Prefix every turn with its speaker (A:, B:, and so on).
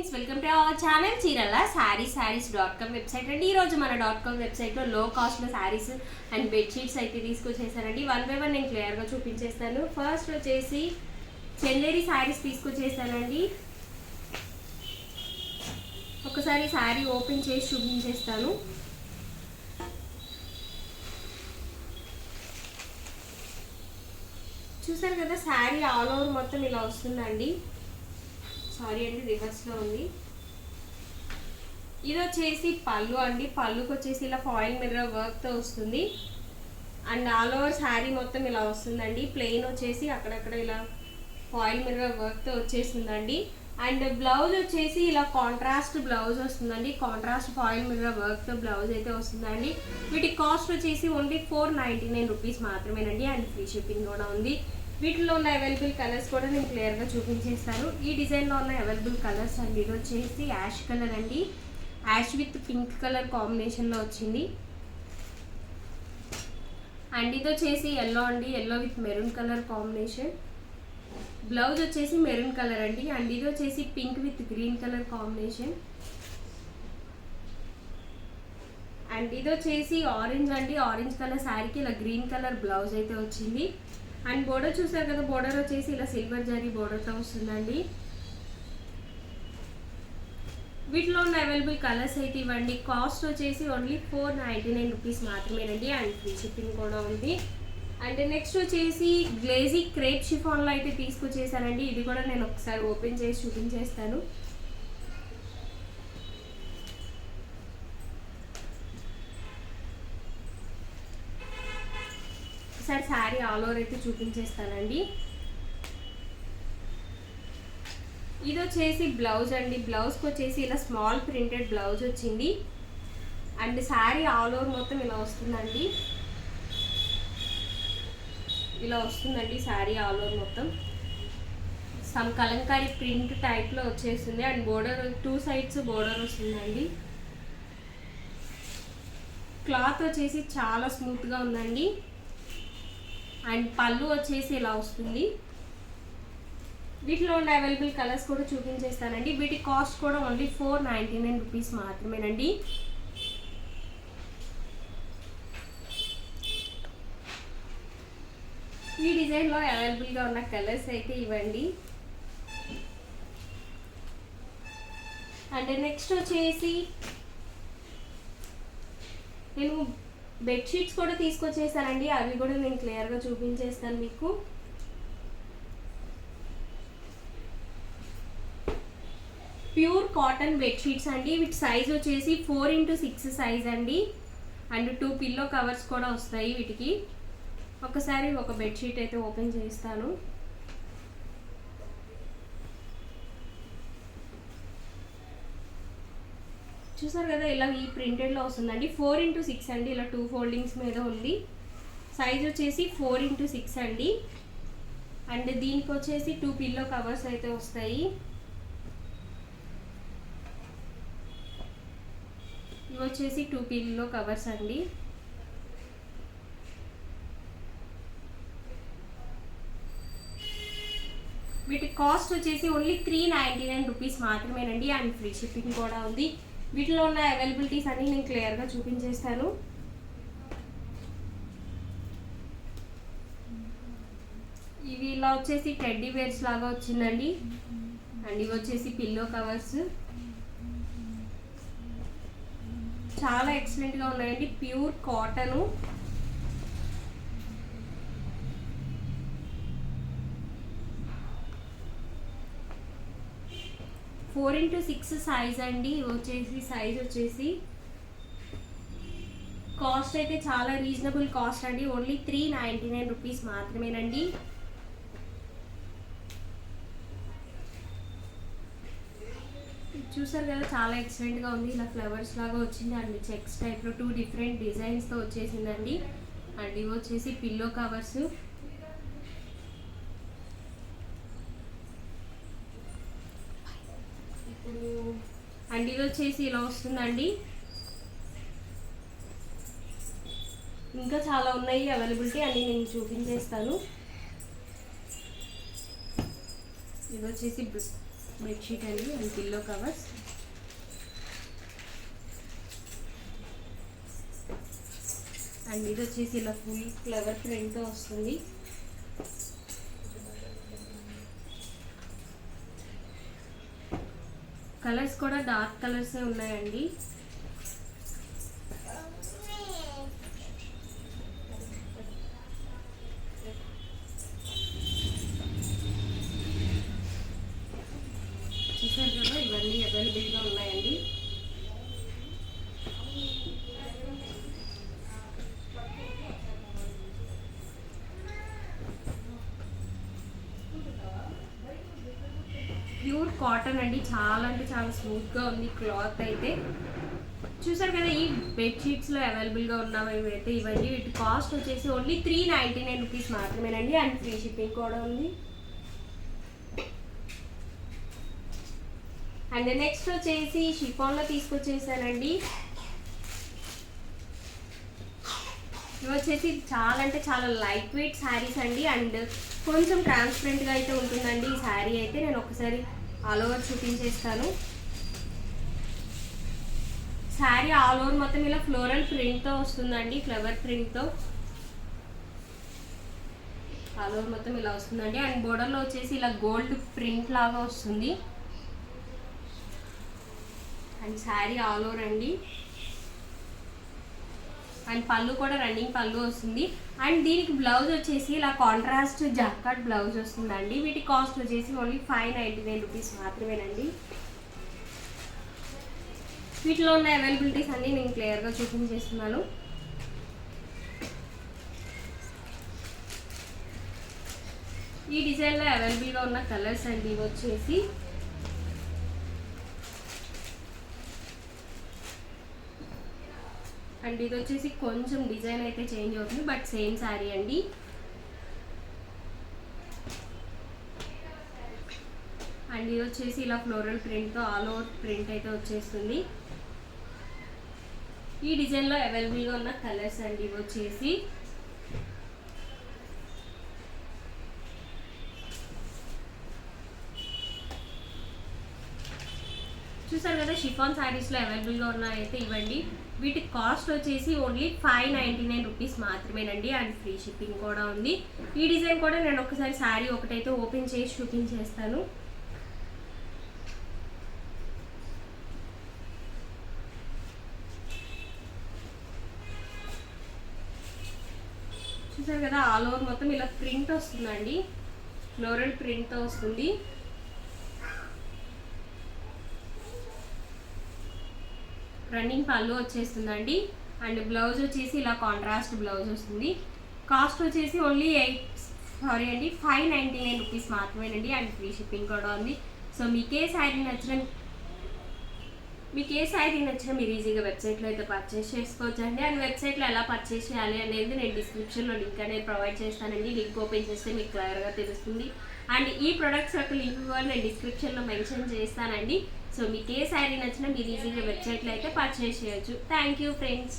A: Friends, welcome to our channel చీరల sarees.com website అండి. ఈరోజు మన .com వెబ్సైట్లో లో కాస్ట్లో శారీస్ అండ్ బెడ్షీట్స్ అయితే తీసుకొచ్చేసానండి. వన్ బై వన్ నేను క్లియర్గా చూపించేస్తాను. ఫస్ట్ వచ్చేసి చందేరి శారీస్ తీసుకొచ్చేసానండి. ఒకసారి శారీ ఓపెన్ చేసి చూపించేస్తాను. చూసారు కదా, శారీ ఆల్ ఓవర్ మొత్తం ఇలా వస్తుందండి. సారీ అండి, రివర్స్లో ఉంది. ఇది వచ్చేసి పళ్ళు అండి. పళ్ళుకి వచ్చేసి ఇలా ఫాయిల్ మిర్రర్ వర్క్తో వస్తుంది. అండ్ ఆల్ ఓవర్ శారీ మొత్తం ఇలా వస్తుందండి. ప్లెయిన్ వచ్చేసి అక్కడక్కడ ఇలా ఫాయిల్ మిర్రర్ వర్క్తో వచ్చేసిందండి. అండ్ బ్లౌజ్ వచ్చేసి ఇలా కాంట్రాస్ట్ బ్లౌజ్ వస్తుందండి. కాంట్రాస్ట్ ఫాయిల్ మిర్రర్ వర్క్తో బ్లౌజ్ అయితే వస్తుందండి. వీటి కాస్ట్ వచ్చేసి ఓన్లీ 499 రూపీస్ మాత్రమేనండి. అండ్ ఫ్రీ షిప్పింగ్ కూడా ఉంది. వీటిలో ఉన్న అవైలబుల్ కలర్స్ కూడా నేను క్లియర్గా చూపించేస్తాను. ఈ డిజైన్లో ఉన్న అవైలబుల్ కలర్స్ అండి. ఇది వచ్చేసి యాష్ కలర్ అండి. యాష్ విత్ పింక్ కలర్ కాంబినేషన్లో వచ్చింది. అండ్ ఇది వచ్చేసి ఎల్లో అండి. Yellow with maroon colour combination. Blouse వచ్చేసి మెరూన్ కలర్ అండి. అండ్ ఇది వచ్చేసి pink with green colour combination. And ఇది వచ్చేసి ఆరెంజ్ అండి. ఆరెంజ్ కలర్ శారీకి ఇలా గ్రీన్ కలర్ బ్లౌజ్ అయితే వచ్చింది. అండ్ బోర్డర్ చూసారు కదా, బోర్డర్ వచ్చేసి ఇలా సిల్వర్ జరీ బోర్డర్తో వస్తుందండి. వీటిలో ఉన్న అవైలబుల్ కలర్స్ అయితే ఇవ్వండి. కాస్ట్ వచ్చేసి ఓన్లీ 499 రూపీస్ మాత్రమేనండి. అండ్ ఫ్రీ షిప్పింగ్ కూడా ఉంది. అండ్ నెక్స్ట్ వచ్చేసి గ్లేజీ క్రేప్ షిఫాన్లో అయితే తీసుకొచ్చేసానండి. ఇది కూడా నేను ఒకసారి ఓపెన్ చేసి చూపించేస్తాను. ఒకసారి శారీ ఆల్ ఓవర్ అయితే చూపించేస్తానండి. ఇది వచ్చేసి బ్లౌజ్ అండి. బ్లౌజ్కి వచ్చేసి ఇలా స్మాల్ ప్రింటెడ్ బ్లౌజ్ వచ్చింది. అండ్ శారీ ఆల్ ఓవర్ మొత్తం ఇలా వస్తుందండి. ఇలా వస్తుందండి శారీ ఆల్ ఓవర్ మొత్తం. సమ్ కలంకారీ ప్రింట్ టైప్లో వచ్చేస్తుంది. అండ్ బోర్డర్ 2 సైడ్స్ బోర్డర్ వస్తుందండి. క్లాత్ వచ్చేసి చాలా స్మూత్గా ఉందండి. అండ్ పళ్ళు వచ్చేసి ఇలా వస్తుంది. వీటిలో ఉన్న అవైలబుల్ కలర్స్ కూడా చూపించేస్తానండి. వీటి కాస్ట్ కూడా ఓన్లీ 499 రూపీస్ మాత్రమేనండి. ఈ డిజైన్లో అవైలబుల్గా ఉన్న కలర్స్ అయితే ఇవ్వండి. అండ్ నెక్స్ట్ వచ్చేసి నేను బెడ్షీట్స్ కూడా తీసుకొచ్చేసానండి. అవి కూడా నేను క్లియర్గా చూపించేస్తాను మీకు. ప్యూర్ కాటన్ బెడ్షీట్స్ అండి. వీటి సైజ్ వచ్చేసి 4x6 సైజ్ అండి. అండ్ 2 పిల్లో కవర్స్ కూడా వస్తాయి వీటికి. ఒకసారి ఒక బెడ్షీట్ అయితే ఓపెన్ చేస్తాను. చూసారు కదా, ఇలా ఈ ప్రింటెడ్లో వస్తుందండి. 4x6 అండి. ఇలా 2 ఫోల్డింగ్స్ మీద ఉంది. సైజ్ వచ్చేసి 4x6 అండి. అండ్ దీనికి వచ్చేసి 2 పిల్లో కవర్స్ అయితే వస్తాయి. ఇవి వచ్చేసి 2 పిల్లో కవర్స్ అండి. వీటి కాస్ట్ వచ్చేసి ఓన్లీ 399 రూపీస్ మాత్రమేనండి. అండ్ ఫ్రీ షిప్పింగ్ కూడా ఉంది. వీటిలో ఉన్న అవైలబిలిటీస్ అన్ని నేను క్లియర్గా చూపించేస్తాను. ఇవి ఇలా వచ్చేసి టెడ్డీ వేర్స్ లాగా వచ్చిందండి. అండ్ ఇవి వచ్చేసి పిల్లో కవర్స్. చాలా ఎక్సలెంట్గా ఉన్నాయండి. Pure cotton. Four into 6 size అండి. వచ్చేసి సైజ్ వచ్చేసి కాస్ట్ అయితే చాలా రీజనబుల్ కాస్ట్ అండి. ఓన్లీ 399 రూపీస్ మాత్రమేనండి. చూసారు కదా, చాలా ఎక్సలెంట్గా ఉంది. ఇలా ఫ్లవర్స్ లాగా వచ్చింది. అండ్ చెక్స్ టైప్లో 2 డిఫరెంట్ డిజైన్స్తో వచ్చేసిందండి. అండ్ ఇవి వచ్చేసి పిల్లో కవర్స్. అండ్ ఇది వచ్చేసి ఇలా వస్తుందండి. ఇంకా చాలా ఉన్నాయి అవైలబిలిటీ అన్ని నేను చూపించేస్తాను. ఇది వచ్చేసి బెడ్షీట్ అండి అండ్ పిల్లో కవర్స్. అండ్ ఇది వచ్చేసి ఇలా ఫుల్ ఫ్లవర్ ప్రింట్తో వస్తుంది. కలర్స్ కూడా డార్క్ కలర్సే ఉన్నాయండి. చూసారు కదా, ఇవన్నీ అవైలబుల్గా ఉన్నాయండి. ప్యూర్ కాటన్ అండి, చాలా అంటే చాలా స్మూత్గా ఉంది క్లాత్ అయితే. చూసారు కదా, ఈ బెడ్షీట్స్లో అవైలబుల్గా ఉన్నవి అయితే ఇవన్నీ. వీటి కాస్ట్ వచ్చేసి ఓన్లీ 399 రూపీస్ మాత్రమేనండి అండ్ ఫ్రీ షిప్పింగ్ కూడా ఉంది. అండ్ నెక్స్ట్ వచ్చేసి షిఫాన్లో తీసుకొచ్చేసానండి. ఇవి వచ్చేసి చాలా అంటే చాలా లైట్ వెయిట్ శారీస్ అండి అండ్ కొంచెం ట్రాన్స్పరెంట్గా అయితే ఉంటుందండి ఈ శారీ అయితే. నేను ఒకసారి ఆల్ ఓవర్ చూపించేస్తాను. శారీ ఆల్ ఓవర్ మొత్తం ఇలా ఫ్లోరల్ ప్రింట్తో వస్తుందండి, ఫ్లవర్ ప్రింట్తో ఆల్ ఓవర్ మొత్తం ఇలా వస్తుందండి. అండ్ బోర్డర్లో వచ్చేసి ఇలా గోల్డ్ ప్రింట్ లాగా వస్తుంది. అండ్ శారీ ఆల్ ఓవర్ అండి. అండ్ పళ్ళు కూడా రన్నింగ్ పళ్ళు వస్తుంది. అండ్ దీనికి బ్లౌజ్ వచ్చేసి ఇలా కాంట్రాస్ట్ జాకార్డ్ బ్లౌజ్ వస్తుందండి. వీటి కాస్ట్ వచ్చేసి ఓన్లీ 599 రూపీస్ మాత్రమేనండి. వీటిలో ఉన్న అవైలబిలిటీస్ అన్నీ నేను క్లియర్గా చూపించేస్తున్నాను. ఈ డిజైన్లో అవైలబుల్గా ఉన్న కలర్స్ అండి ఇవి వచ్చేసి. అండ్ ఇది వచ్చేసి కొంచెం డిజైన్ అయితే చేంజ్ అవుతుంది బట్ సేమ్ శారీ అండి. అండ్ ఇది వచ్చేసి ఇలా ఫ్లోరల్ ప్రింట్తో ఆల్ ఓవర్ ప్రింట్ అయితే వచ్చేస్తుంది. ఈ డిజైన్లో అవైలబుల్గా ఉన్న కలర్స్ అండి ఇవి వచ్చేసి. చూసారు కదా, షిఫాన్ శారీస్లో అవైలబుల్గా ఉన్నాయైతే ఇవ్వండి. వీటి కాస్ట్ వచ్చేసి ఓన్లీ 599 రూపీస్ మాత్రమేనండి అండ్ ఫ్రీ షిప్పింగ్ కూడా ఉంది. ఈ డిజైన్ కూడా నేను ఒకసారి శారీ ఒకటైతే ఓపెన్ చేసి చూపించేస్తాను. చూసారు కదా, ఆల్ ఓవర్ మొత్తం ఇలా ప్రింట్ వస్తుందండి, ఫ్లోరల్ ప్రింట్తో వస్తుంది. రన్నింగ్ పళ్ళు వచ్చేస్తుందండి అండ్ బ్లౌజ్ వచ్చేసి ఇలా కాంట్రాస్ట్ బ్లౌజ్ వస్తుంది. కాస్ట్ వచ్చేసి ఓన్లీ 599 రూపీస్ మాత్రమేనండి అండ్ ఫ్రీ షిప్పింగ్ కూడా ఉంది. సో మీకు ఏ శారీ నచ్చినా మీరు ఈజీగా వెబ్సైట్లో అయితే పర్చేస్ చేసుకోవచ్చు అండి. అండ్ వెబ్సైట్లో ఎలా పర్చేస్ చేయాలి అనేది నేను డిస్క్రిప్షన్లో లింక్ అనేది ప్రొవైడ్ చేస్తానండి. లింక్ ఓపెన్ చేస్తే మీకు క్లియర్గా తెలుస్తుంది. అండ్ ఈ ప్రొడక్ట్స్ యొక్క లింక్ కూడా నేను డిస్క్రిప్షన్లో మెన్షన్ చేస్తానండి. సో మీకు ఏ శారీ నచ్చినా మీరు ఈజీగా వెబ్సైట్లో అయితే పర్చేస్ చేయొచ్చు. Thank you friends.